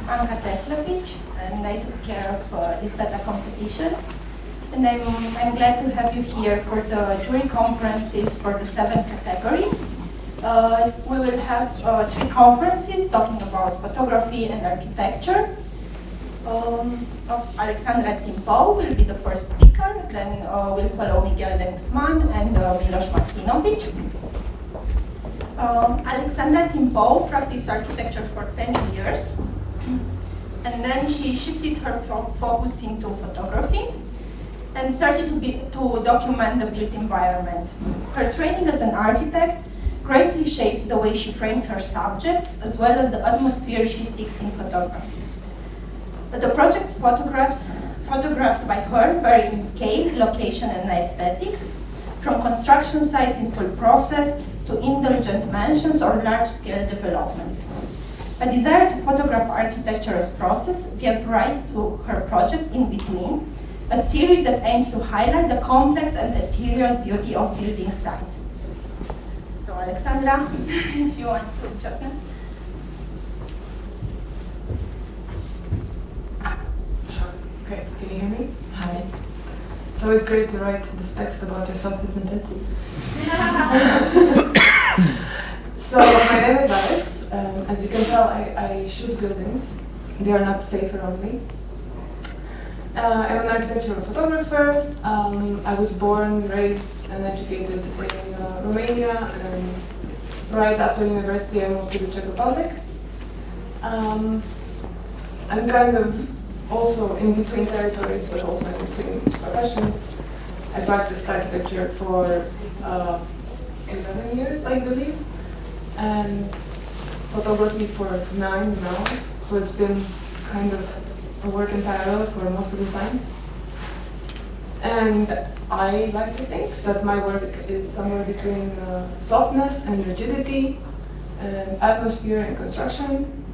Anka Teslavich, and I took care of this data competition. And I'm glad to have you here for the jury conferences for the 7th category. We will have 3 conferences talking about photography and architecture. Alexandra Țimpău will be the first speaker, then will follow Miguel de Guzman and Miloš Martinovic. Alexandra Țimpău practiced architecture for 10 years, and then she shifted her focus into photography and started to document the built environment. Her training as an architect greatly shapes the way she frames her subjects, as well as the atmosphere she seeks in photography. The projects photographed by her vary in scale, location, and aesthetics, from construction sites in full process to indulgent mansions or large-scale developments. A desire to photograph architecture as process gave rise to her project In Between, a series that aims to highlight the complex and ethereal beauty of building site. So Alexandra, if you want to join us. Okay, can you hear me? Hi. It's always great to write this text about yourself, isn't it? So, my name is Alex. As you can tell, I shoot buildings. They are not safe around me. I'm an architectural photographer. I was born, raised, and educated in Romania, and right after university I moved to the Czech Republic. I'm kind of also in between territories, but also in between professions. I practiced architecture for 11 years, I believe, and photography for 9 now. So it's been kind of a work in parallel for most of the time. And I like to think that my work is somewhere between softness and rigidity, and atmosphere and construction.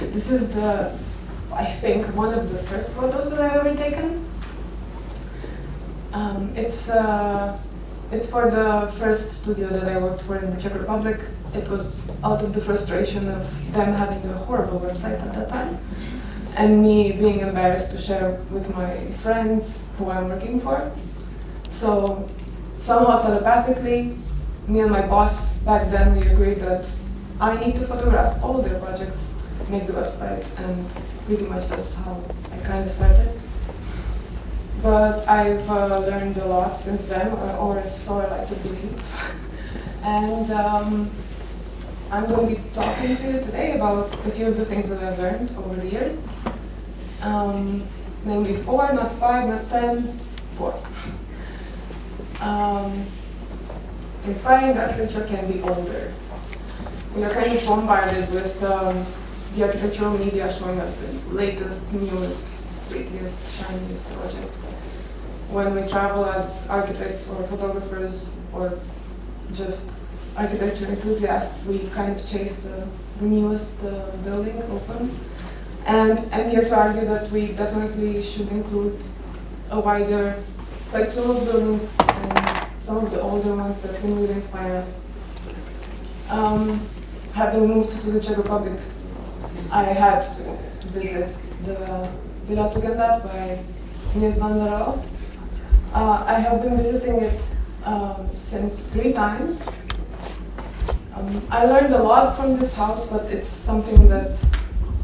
This is I think, one of the first photos that I've ever taken. It's for the first studio that I worked for in the Czech Republic. It was out of the frustration of them having a horrible website at that time, and me being embarrassed to share with my friends who I'm working for. So, somewhat telepathically, me and my boss back then, we agreed that I need to photograph all their projects, make the website, and pretty much that's how I kind of started. But I've learned a lot since then, or so I like to believe. And I'm going to be talking to you today about a few of the things that I've learned over the years. Namely 4, not 5, not 10, 4. Inspiring architecture can be older. We are kind of bombarded with the architectural media showing us the latest, newest, prettiest, shiniest project. When we travel as architects or photographers or just architecture enthusiasts, we kind of chase the newest building open. And I'm here to argue that we definitely should include a wider spectrum of buildings and some of the older ones that can really inspire us. Having moved to the Czech Republic, I had to visit the Villa Tugendhat by Mies van der Rohe. I have been visiting it since 3 times. I learned a lot from this house, but it's something that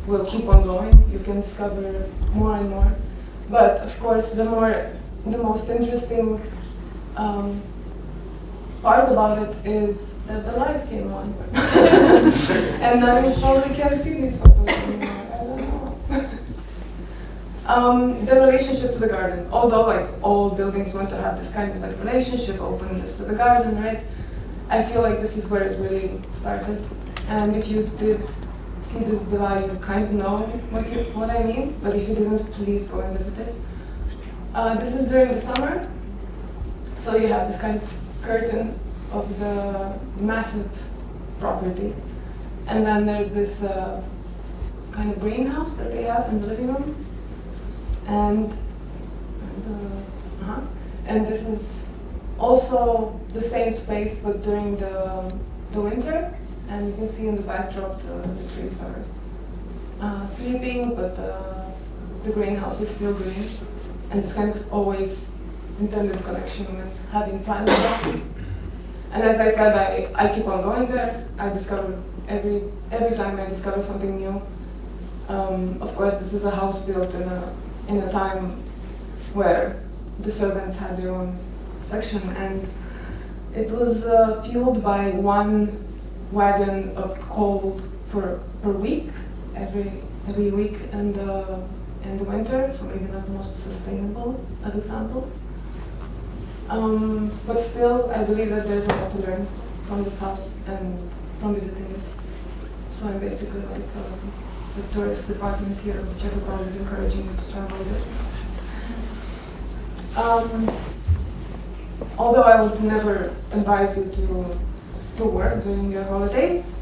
will keep on going. You can discover more and more. But of course, the most interesting part about it is that the light came on. And now you probably can't see these photos anymore. I don't know. The relationship to the garden. Although like all buildings want to have this kind of like relationship, openness to the garden, right? I feel like this is where it really started. And if you did see this villa, you kind of know what I mean. But if you didn't, please go and visit it. This is during the summer. So you have this kind of curtain of the massive property. And then there's this kind of greenhouse that they have in the living room. And this is also the same space, but during the winter. And you can see in the backdrop the trees are sleeping, but the greenhouse is still green, and this kind of always intended connection with having plants there. And as I said, I keep on going there. I discover every time I discover something new. Of course, this is a house built in a time where the servants had their own section, and it was fueled by one wagon of coal per week, every week in the winter, so maybe not the most sustainable of examples. But still, I believe that there's a lot to learn from this house and from visiting it. So I'm basically like the tourist department here of the Czech Republic, encouraging you to travel a bit. Although I would never advise you to work during your holidays,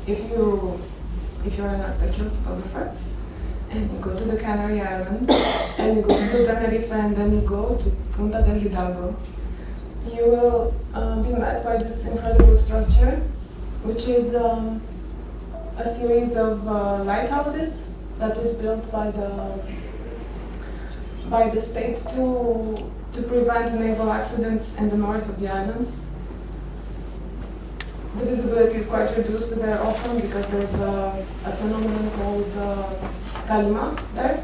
if you're an architectural photographer and you go to the Canary Islands and you go to Tenerife and then you go to Punta del Hidalgo, you will be met by this incredible structure, which is a series of lighthouses that was built by the state to prevent naval accidents in the north of the islands. The visibility is quite reduced there often because there's a phenomenon called Kalima there,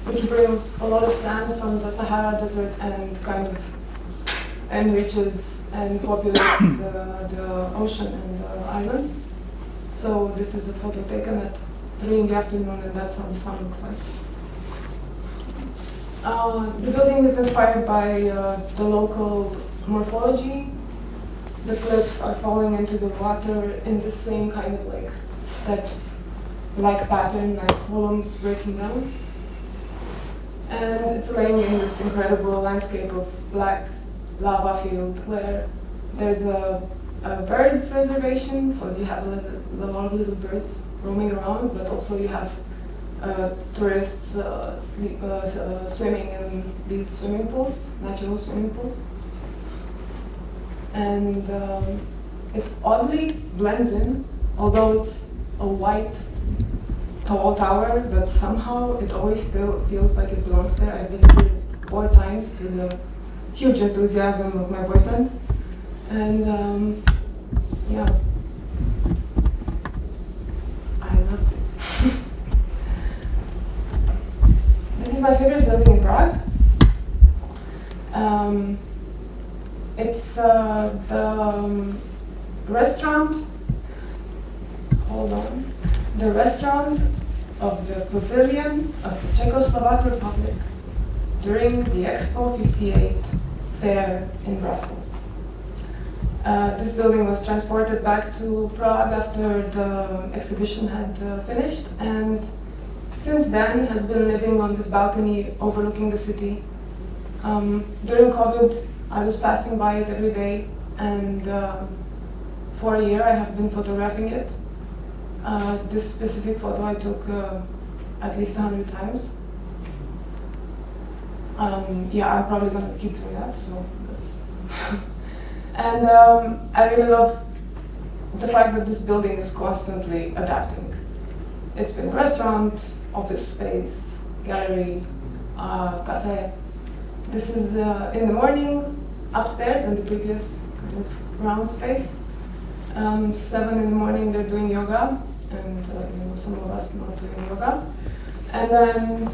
which brings a lot of sand from the Sahara Desert and kind of enriches and populates the ocean and the island. So this is a photo taken at 3 in the afternoon, and that's how the sun looks like. The building is inspired by the local morphology. The cliffs are falling into the water in the same kind of like steps-like pattern, like columns breaking down. And it's laying in this incredible landscape of black lava field where there's a birds reservation, so you have a lot of little birds roaming around, but also you have tourists swimming in these swimming pools, natural swimming pools. And it oddly blends in, although it's a white tall tower, but somehow it always feels like it belongs there. I visited 4 times to the huge enthusiasm of my boyfriend. And yeah, I loved it. This is my favorite building in Prague. It's the restaurant, hold on, the restaurant of the pavilion of the Czechoslovak Republic during the Expo 58 fair in Brussels. This building was transported back to Prague after the exhibition had finished, and since then has been living on this balcony overlooking the city. During COVID, I was passing by it every day, and for a year I have been photographing it. This specific photo I took at least 100 times. Yeah, I'm probably gonna keep doing that, so. And I really love the fact that this building is constantly adapting. It's been a restaurant, office space, gallery, cafe. This is in the morning, upstairs in the previous kind of round space. 7 in the morning they're doing yoga, and some of us not doing yoga. And then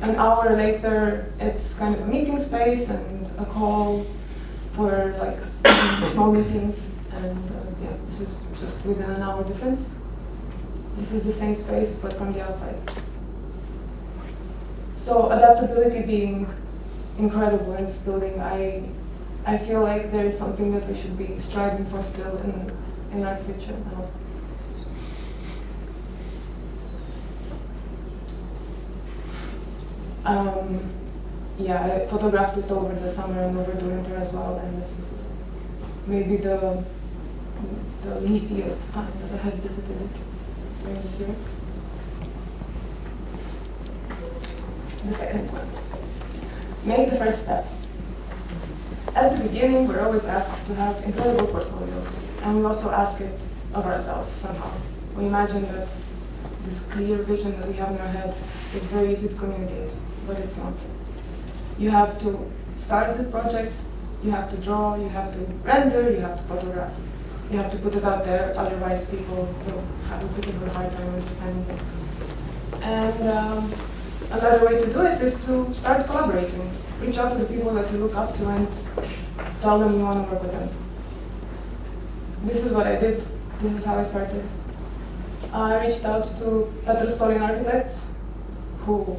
an hour later, it's kind of a meeting space and a call for like small meetings. And yeah, this is just within an hour difference. This is the same space, but from the outside. So adaptability being incredible in this building, I feel like there is something that we should be striving for still in architecture now. Yeah, I photographed it over the summer and over the winter as well, and this is maybe the leafiest time that I had visited it during this year. The second point. Make the first step. At the beginning, we're always asked to have incredible portfolios, and we also ask it of ourselves somehow. We imagine that this clear vision that we have in our head, it's very easy to communicate, but it's not. You have to start the project, you have to draw, you have to render, you have to photograph. You have to put it out there, otherwise people will have a bit of a hard time understanding it. And another way to do it is to start collaborating. Reach out to the people that you look up to and tell them you want to work with them. This is what I did. This is how I started. I reached out to Petrostolin architects who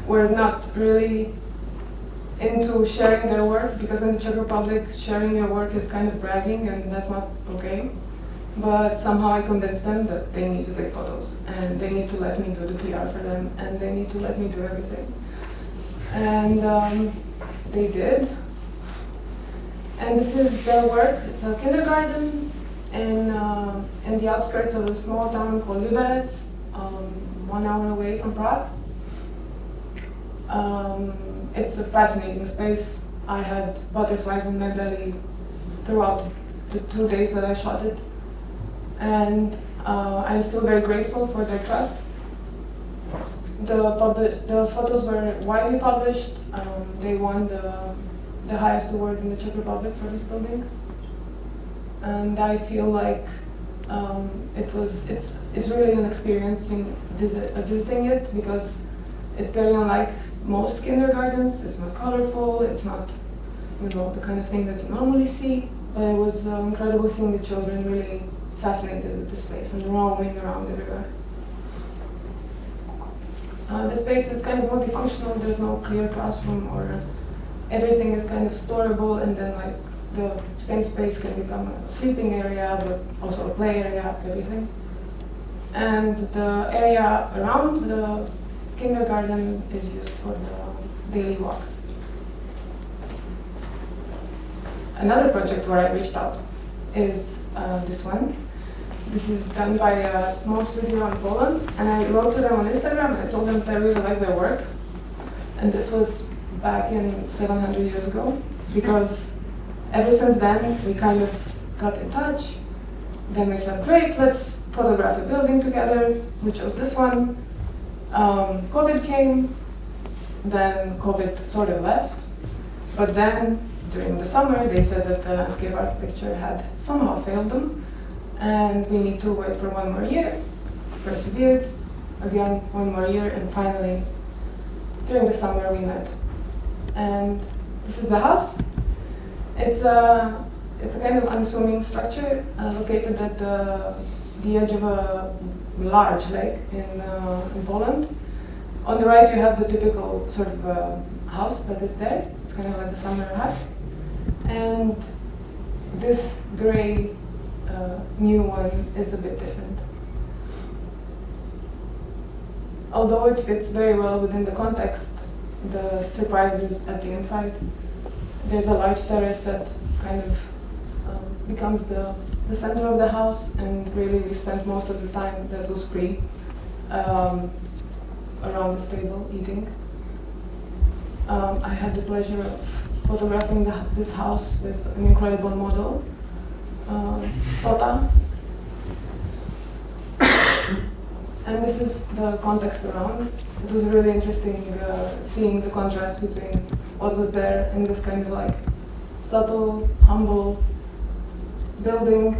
were not really into sharing their work, because in the Czech Republic sharing your work is kind of bragging and that's not okay. But somehow I convinced them that they need to take photos and they need to let me do the PR for them and they need to let me do everything. And they did. And this is their work. It's a kindergarten in the outskirts of a small town called Liberec, 1 hour away from Prague. It's a fascinating space. I had butterflies in my belly throughout the 2 days that I shot it. And I'm still very grateful for their trust. The photos were widely published. They won the highest award in the Czech Republic for this building. And I feel like it's really an experience in visiting it, because it's very unlike most kindergartens. It's not colorful, it's not, the kind of thing that you normally see, but it was incredible seeing the children really fascinated with the space and roaming around everywhere. The space is kind of multifunctional. There's no clear classroom, or everything is kind of storable, and then like the same space can become a sleeping area, but also a play area, everything. And the area around the kindergarten is used for the daily walks. Another project where I reached out is this one. This is done by a small studio in Poland, and I wrote to them on Instagram and I told them that I really like their work. And this was back in 700 years ago, because ever since then we kind of got in touch. Then we said, great, let's photograph a building together. We chose this one. COVID came, then COVID sort of left, but then during the summer they said that the landscape architecture had somehow failed them, and we need to wait for 1 more year. Persevered, again 1 more year, and finally during the summer we met. And this is the house. It's a kind of unassuming structure located at the edge of a large lake in Poland. On the right you have the typical sort of house that is there. It's kind of like a summer hut. And this gray new one is a bit different. Although it fits very well within the context, the surprise is at the inside. There's a large terrace that kind of becomes the center of the house, and really we spent most of the time that was free around this table eating. I had the pleasure of photographing this house with an incredible model, Tota. And this is the context around. It was really interesting seeing the contrast between what was there in this kind of like subtle, humble building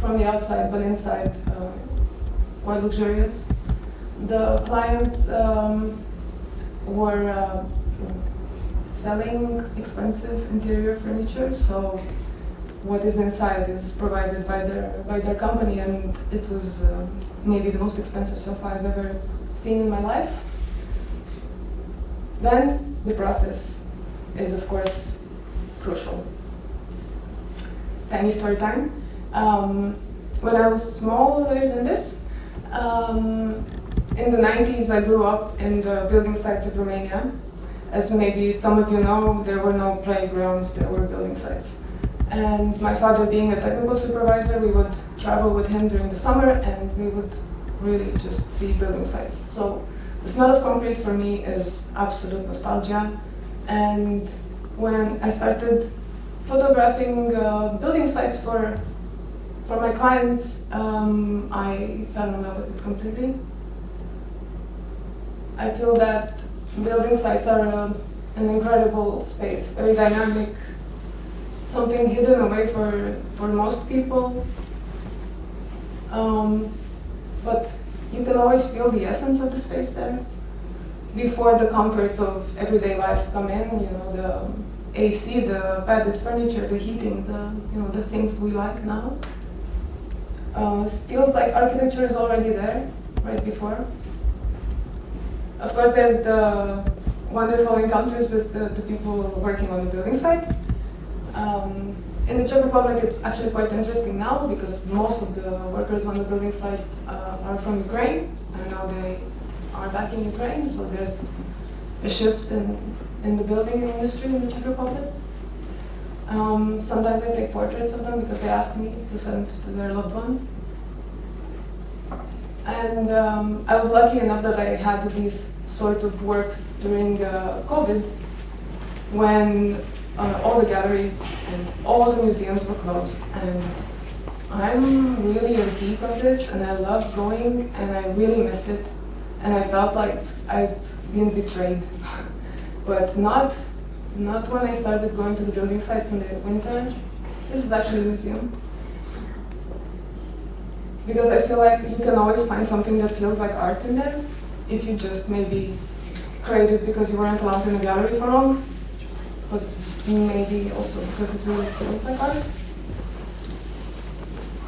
from the outside, but inside quite luxurious. The clients were selling expensive interior furniture, so what is inside is provided by their company, and it was maybe the most expensive sofa I've ever seen in my life. Then the process is, of course, crucial. Tiny story time. When I was smaller than this, in the 90s I grew up in the building sites of Romania. As maybe some of you know, there were no playgrounds, there were building sites. And my father, being a technical supervisor, we would travel with him during the summer, and we would really just see building sites. So the smell of concrete for me is absolute nostalgia. And when I started photographing building sites for for my clients, I fell in love with it completely. I feel that building sites are an incredible space, very dynamic, something hidden away for most people. But you can always feel the essence of the space there before the comforts of everyday life come in, you know, the AC, the padded furniture, the heating, the things we like now. It feels like architecture is already there, right before. Of course, there's the wonderful encounters with the people working on the building site. In the Czech Republic, it's actually quite interesting now because most of the workers on the building site are from Ukraine, and now they are back in Ukraine, so there's a shift in the building industry in the Czech Republic. Sometimes I take portraits of them because they ask me to send to their loved ones. And I was lucky enough that I had these sort of works during COVID, when all the galleries and all the museums were closed. And I'm really a geek of this, and I love going, and I really missed it. And I felt like I've been betrayed. But not when I started going to the building sites in the winter. This is actually a museum. Because I feel like you can always find something that feels like art in there, if you just maybe create it because you weren't allowed in a gallery for long, but maybe also because it really feels like art.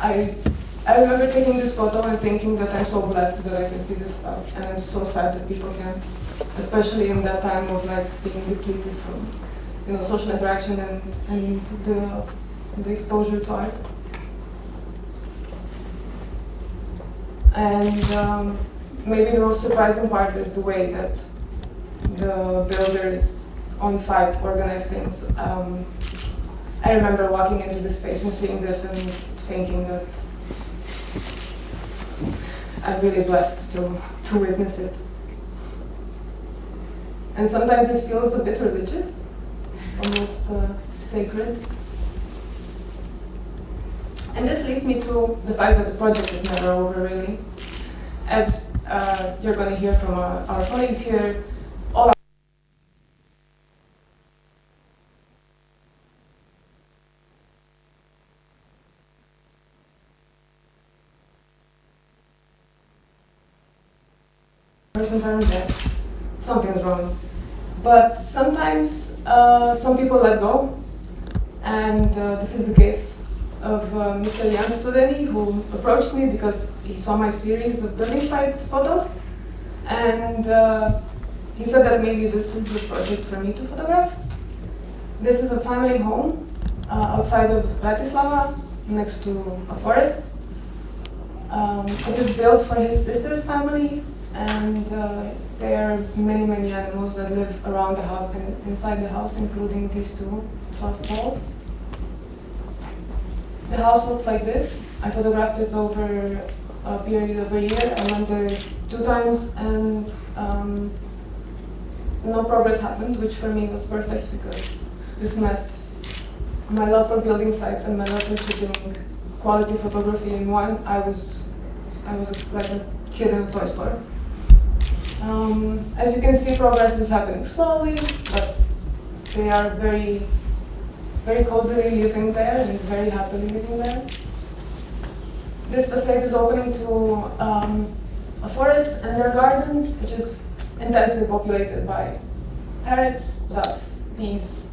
I remember taking this photo and thinking that I'm so blessed that I can see this stuff, and I'm so sad that people can't, especially in that time of like being depleted from social interaction and the exposure to art. And maybe the most surprising part is the way that the builders on site organize things. I remember walking into the space and seeing this and thinking that I'm really blessed to witness it. And sometimes it feels a bit religious, almost sacred. And this leads me to the fact that the project is never over, really. As you're going to hear from our colleagues here, all persons aren't there. Something's wrong. But sometimes some people let go, and this is the case of Mr. Jan Studeni, who approached me because he saw my series of building site photos, and he said that maybe this is a project for me to photograph. This is a family home outside of Bratislava, next to a forest. It is built for his sister's family, and there are many, many animals that live around the house and inside the house, including these two fluff balls. The house looks like this. I photographed it over a period of a year. I went there 2 times, and no progress happened, which for me was perfect because this met my love for building sites and my love for shooting quality photography in one. I was like a kid in a toy store. As you can see, progress is happening slowly, but they are very, very cozily living there and very happily living there. This facade is opening to a forest and their garden, which is intensely populated by parrots, ducks, bees,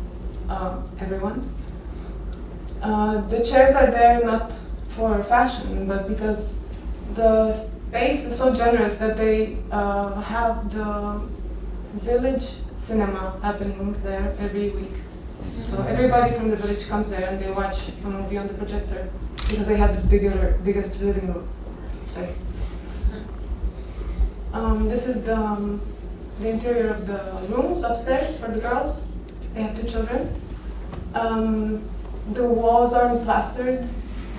everyone. The chairs are there not for fashion, but because the space is so generous that they have the village cinema happening there every week. So everybody from the village comes there and they watch a movie on the projector because they have this biggest living room. Sorry. This is the interior of the rooms upstairs for the girls. They have 2 children. The walls aren't plastered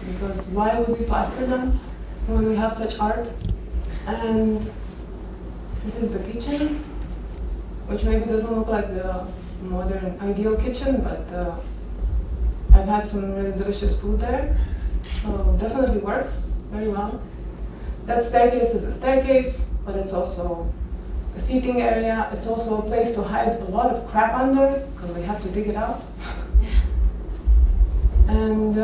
because why would we plaster them when we have such art? And this is the kitchen, which maybe doesn't look like the modern ideal kitchen, but I've had some really delicious food there. so definitely works very well. That staircase is a staircase, but it's also a seating area. It's also a place to hide a lot of crap under, because we have to dig it out. And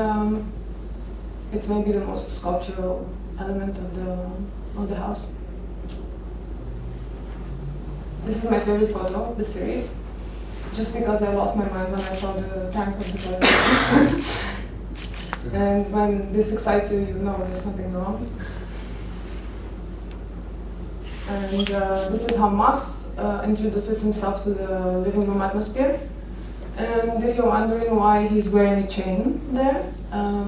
it's maybe the most sculptural element of the house. This is my favorite photo of the series, just because I lost my mind when I saw the tank of the toilet. And when this excites you, you know there's something wrong. And this is how Max introduces himself to the living room atmosphere. And if you're wondering why he's wearing a chain there,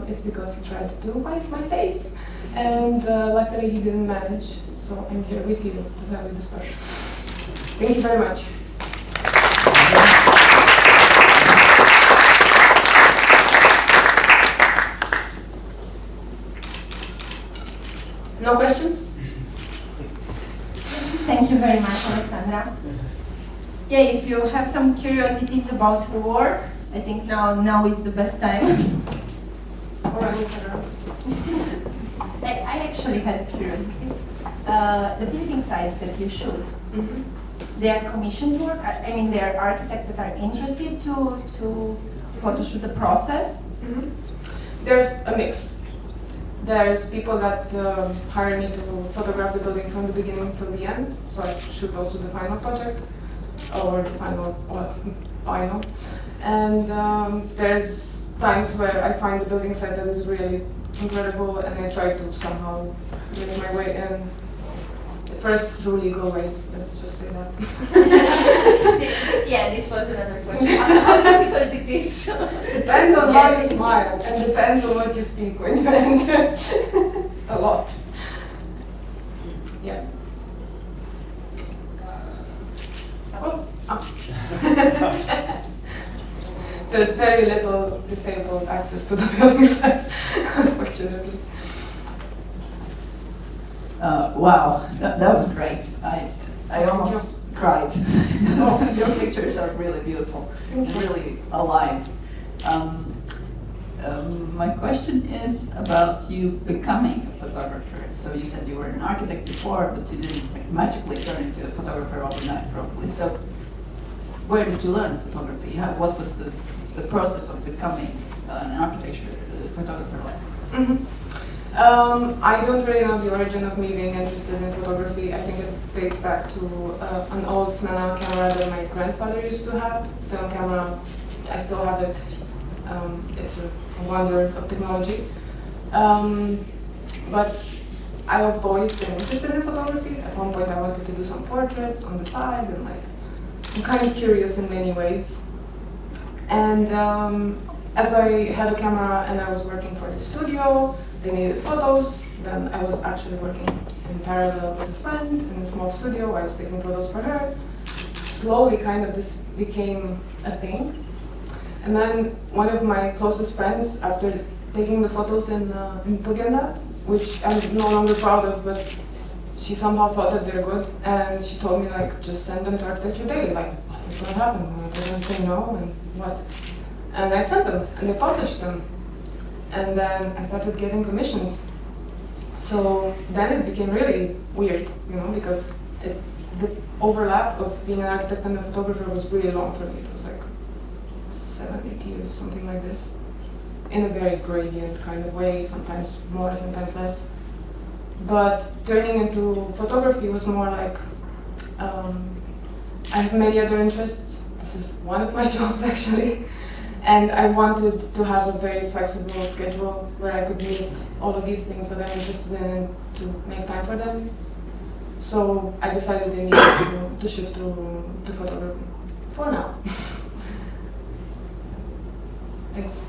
it's because he tried to bite my face. And luckily he didn't manage, so I'm here with you to tell you the story. Thank you very much. No questions? Thank you very much, Alexandra. Yeah, if you have some curiosities about her work, I think now is the best time. All right, Alexandra. I actually had curiosity. The building sites that you shoot, they are commissioned work? I mean, they are architects that are interested to photoshoot the process? There's a mix. There's people that hire me to photograph the building from the beginning till the end, so I shoot also the final project, or the final. And there's times where I find the building site that is really incredible, and I try to somehow make my way in. First, through legal ways, let's just say that. Yeah, this was another question. How difficult it is? Depends on how you smile, and depends on what you speak when you enter. A lot. Yeah. Oh. There's very little disabled access to the building sites, unfortunately. Wow, that was great. I almost cried. Your pictures are really beautiful, really alive. My question is about you becoming a photographer. So you said you were an architect before, but you didn't magically turn into a photographer overnight, probably. So where did you learn photography? What was the process of becoming an architecture photographer like? I don't really know the origin of me being interested in photography. I think it dates back to an old Smena camera that my grandfather used to have. Film camera, I still have it. It's a wonder of technology. But I've always been interested in photography. At one point I wanted to do some portraits on the side, and I'm kind of curious in many ways. And as I had a camera and I was working for the studio, they needed photos. Then I was actually working in parallel with a friend in a small studio. I was taking photos for her. Slowly, kind of, this became a thing. And then one of my closest friends, after taking the photos in Tugendhat, which I'm no longer proud of, but she somehow thought that they're good, and she told me, just send them to Architecture Daily. What is going to happen? They're going to say no, and what? And I sent them, and they published them. And then I started getting commissions. So then it became really weird, because the overlap of being an architect and a photographer was really long for me. It was 7-8 years, something like this, in a very gradient kind of way, sometimes more, sometimes less. But turning into photography was more I have many other interests. This is one of my jobs, actually. And I wanted to have a very flexible schedule where I could meet all of these things that I'm interested in and to make time for them. So I decided I needed to shift to photography for now. Thanks.